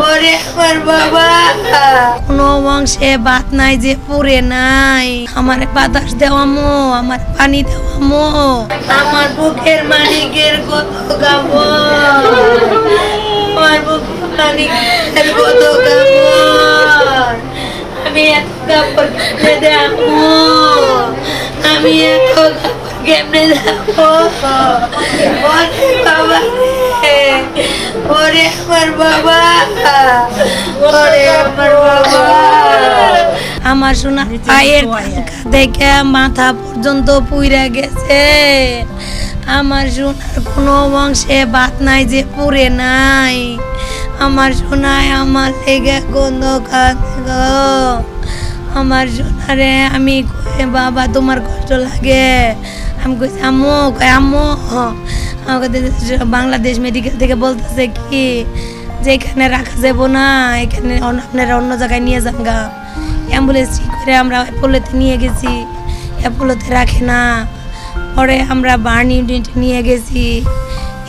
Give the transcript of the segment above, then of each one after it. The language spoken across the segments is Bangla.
ওরে আমার বাবা, কোনো বংশে ভাত নাই যে পুরে নাই। আমার বাতাস দেওয়ামো, আমার পানি দেওয়ামো, আমার বুকের মানিকের কত কাপড়, আমার বুকের মানিকের কত কাপড়, আমি এত কাপড় কেমনে দেবো, আমি এত কাপড় কেমনে দেবো। ওরে বাবা রে, ওরে আমার বাবা, ওরে আমার বাবা। আমার সোনা পায়ের দেখে মাথা পর্যন্ত পুইরা গেছে। আমার সোনার কোনো বংশে ভাত নাই যে পুরে নাই। আমার সোনায় আমার লেগে গন্ধ খাচ্ছে গো। আমার সোনারে আমি কই বাবা তোমার কষ্ট লাগে, আমি কইছি আম্মু, কই আম্মু আমাকে বাংলাদেশ মেডিকেল থেকে বলতেছে কি যেখানে রাখা যাবো না, এখানে আপনারা অন্য জায়গায় নিয়ে যান গা। অ্যাম্বুলেন্স ঠিক করে আমরা অ্যাপোলোতে নিয়ে গেছি, অ্যাপোলোতে রাখে না। পরে আমরা বার্ন ইউনিটে নিয়ে গেছি।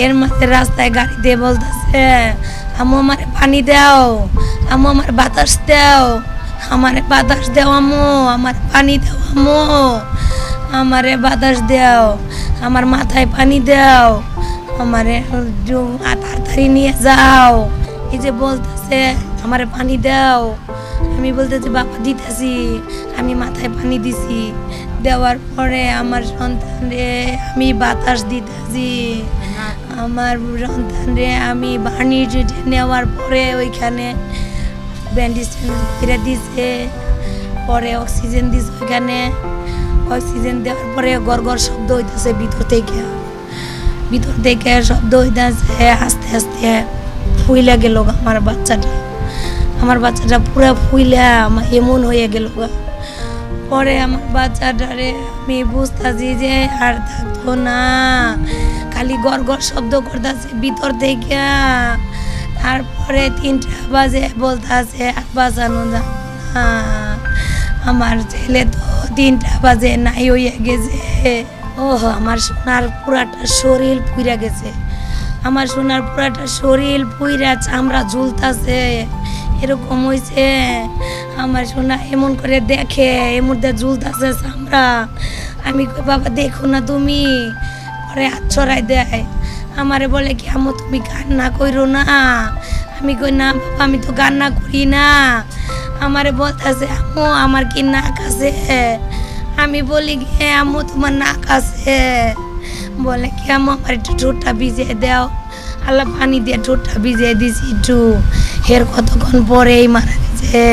এর মধ্যে রাস্তায় গাড়িতে বলতেছে আম্মু আমার পানি দাও, আম্মু আমার বাতাস দাও, আমার বাতাস দাও আম্মু, আমার পানি দাও আম্মু, আমারে বাতাস দাও, আমার মাথায় পানি দাও, আমারে তাড়াতাড়ি নিয়ে যাও। এই যে বলতেছে আমারে পানি দাও, আমি বলতেছি বাবা দিতেছি, আমি মাথায় পানি দিছি। দেওয়ার পরে আমার সন্তানরে আমি বাতাস দিতেছি, আমার সন্তানরে আমি বার্নি নেওয়ার পরে ওইখানে ব্যান্ডেজ ফিরে দিছে, পরে অক্সিজেন দিছে ওইখানে। অক্সিজেন দেওয়ার পরে গড় শব্দ হইতেছে ভিতর থেকে শব্দ হইতেছে। আস্তে আস্তে ফুইলা গেল আমার বাচ্চাটা পুরো ফুইলা এমন হয়ে গেল। পরে আমার বাচ্চাটারে আমি বুঝতেছি যে আর থাকতো না, খালি গড় শব্দ করতেছে ভিতর থেকে। তারপরে 3টা বাজে বলতেছে আর বাঁচানো যাবে না। আমার ছেলে তো 3টা বাজে নাই হইয়া গেছে। ওহ, আমার সোনার পুরাটা শরীর পুইরা গেছে, আমার সোনার পুরাটা শরীর পুইরা চামড়া ঝুলতাছে, এরকম হয়েছে। আমার সোনা এমন করে দেখে এর মধ্যে ঝুলতাছে চামড়া। আমি কই বাবা দেখো না তুমি, পরে হাত ছড়াই দেয়। আমারে বলে কি আম্মু তুমি কান্না করো না। আমি কই না বাবা আমি তো কান্না করি না। আমারে বলতেছে আম্মু আমার কি নাক আছে। আমি বলি কি আম্মু তোমার নাক আছে। বলে কি আম্মু আমার একটু ঠোঁটটা ভিজিয়ে দাও। আল্লাহ পানি দিয়ে ঠোঁটটা ভিজিয়ে দিছি একটু। এর কতক্ষণ পরেই মারা গেছে।